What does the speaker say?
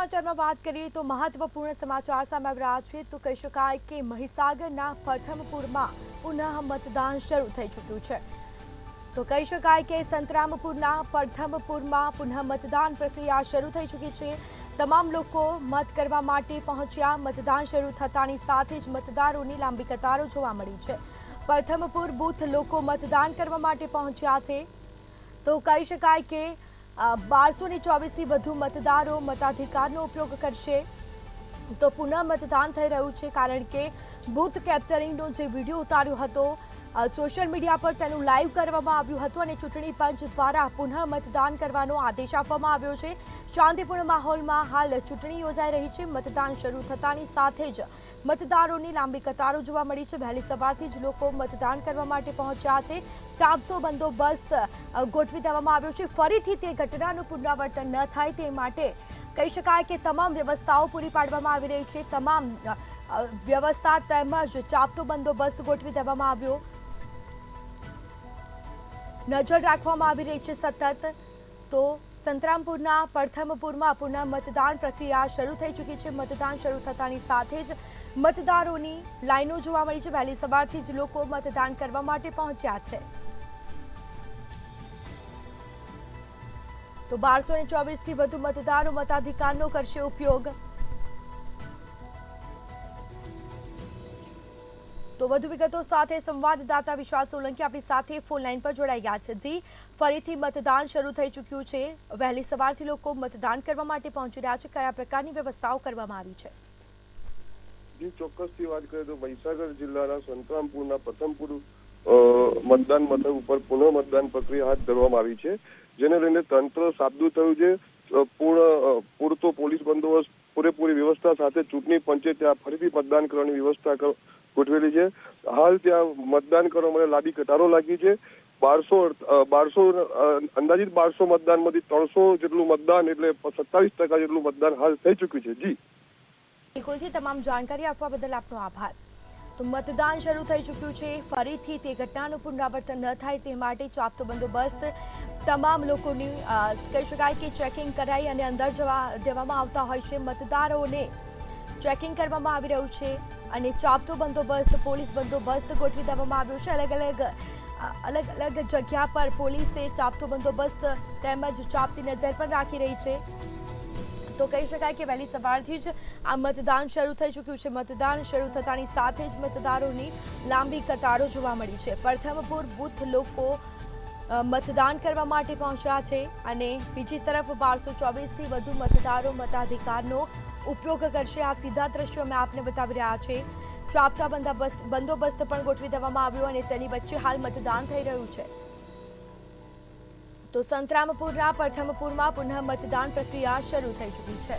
સમાચારમાં વાત કરીએ તો મહત્વપૂર્ણ સમાચાર સામે આવી રહ્યા છે તો કહી શકાય કે મહીસાગરના પ્રથમપુરમાં પુનઃ મતદાન શરૂ થઈ ચૂક્યું છે। તો કહી શકાય કે સંતરામપુરના પ્રથમપુરમાં પુનઃ મતદાન પ્રક્રિયા શરૂ થઈ ચૂકી છે। તમામ લોકો મત કરવા માટે પહોંચ્યા। મતદાન શરૂ થતાની સાથે જ મતદારોની લાંબી કતારો જોવા મળી છે। પ્રથમપુર બૂથ લોકો મતદાન કરવા માટે પહોંચ્યા છે। તો કહી શકાય કે 1224થી વધુ મતદારો મતાધિકારનો ઉપયોગ કરશે। તો પુનઃ મતદાન થઈ રહ્યું છે કારણ કે બૂથ કેપ્ચરિંગનો જે વિડીયો ઉતાર્યો હતો સોશિયલ મીડિયા પર તેનું લાઈવ કરવામાં આવ્યું હતું અને ચૂંટણી પંચ દ્વારા પુનઃ મતદાન કરવાનો આદેશ આપવામાં આવ્યો છે। શાંતિપૂર્ણ માહોલમાં હાલ ચૂંટણી યોજાઈ રહી છે। મતદાન શરૂ થતાની સાથે જ મતદારોની લાંબી કતારો જોવા મળી છે। વહેલી સવારથી જ લોકો મતદાન કરવા માટે પહોંચ્યા છે। ચાંપતો બંદોબસ્ત ગોઠવી દેવામાં આવ્યો છે। ફરીથી તે ઘટનાનું પુનરાવર્તન ન થાય તે માટે કહી શકાય કે તમામ વ્યવસ્થાઓ પૂરી પાડવામાં આવી રહી છે। તમામ વ્યવસ્થા તેમજ ચાંપતો બંદોબસ્ત ગોઠવી દેવામાં આવ્યો। નજર રાખવામાં આવી રહી છે સતત। તો સંતરામપુરના પ્રથમપુરમાં પુનઃ મતદાન પ્રક્રિયા શરૂ થઈ ચૂકી છે। મતદાન શરૂ થતાની સાથે જ મતદારોની લાઈનો જોવા મળી છે। વહેલી સવારથી જ લોકો મતદાન કરવા માટે પહોંચ્યા છે। તો 1224થી વધુ મતદારો મતાધિકારનો કરશે ઉપયોગ। તો વધુ વિગતો સાથે સંવાદદાતા વિશાલ સોલંકી આપણી સાથે ફોન લાઈન પર જોડાઈ ગયા છે। જી, ફરીથી મતદાન શરૂ થઈ ચૂક્યું છે। વહેલી સવારથી લોકો મતદાન કરવા માટે પહોંચી રહ્યા છે। કયા પ્રકારની વ્યવસ્થાઓ કરવામાં આવી છે? જી, ચોક્કસથી વાત કરીએ તો મહીસાગર જિલ્લાના સંતરામપુરના પ્રથમપુર મતદાન મથક ઉપર પુનઃ મતદાન પ્રક્રિયા હાથ ધરવામાં આવી છે, જેને લઈને તંત્ર સાબદું થયું છે। પૂરતો પોલીસ બંદોબસ્ત, પૂરેપૂરી વ્યવસ્થા સાથે ચૂંટણી પંચે ત્યાં ફરીથી મતદાન કરવાની વ્યવસ્થા ગોઠવેલી છે। હાલ ત્યાં મતદાન કરવા માટે લાંબી કતારો લાગી છે। 1200 મતદાનમાંથી 300 જેટલું મતદાન એટલે 27% જેટલું મતદાન હાલ થઈ ચૂક્યું છે। જી, બિલકુલથી તમામ જાણકારી આપવા બદલ આપનો આભાર। તો મતદાન શરૂ થઈ ચૂક્યું છે। ફરીથી તે ઘટનાનું પુનરાવર્તન ન થાય તે માટે ચાંપતો બંદોબસ્ત તમામ લોકોની કહી શકાય કે ચેકિંગ કરાઈ અને અંદર જવા દેવામાં આવતા હોય છે। મતદારોને ચેકિંગ કરવામાં આવી રહ્યું છે અને ચાંપતો બંદોબસ્ત, પોલીસ બંદોબસ્ત ગોઠવી દેવામાં આવ્યો છે। અલગ અલગ જગ્યા પર પોલીસે ચાંપતો બંદોબસ્ત તેમજ ચાંપતી નજર પણ રાખી રહી છે। તો કહી શકાય કે વહેલી સવારથી જ આ મતદાન શરૂ થઈ ચૂક્યું છે। મતદાન શરૂ થતાની સાથે જ મતદારોની લાંબી કતારો જોવા મળી છે। પ્રથમપુર બૂથ લોકો મતદાન કરવા માટે પહોંચ્યા છે અને બીજી તરફ 1224થી વધુ મતદારો મતાધિકારનો ઉપયોગ કરશે। આ સીધા દ્રશ્યો અમે આપને બતાવી રહ્યા છે। ચાંપતા બંદોબસ્ત પણ ગોઠવી દેવામાં આવ્યો અને તેની વચ્ચે હાલ મતદાન થઈ રહ્યું છે। તો સંતરામપુરના પ્રથમપુરમાં પુનઃ મતદાન પ્રક્રિયા શરૂ થઈ ચૂકી છે।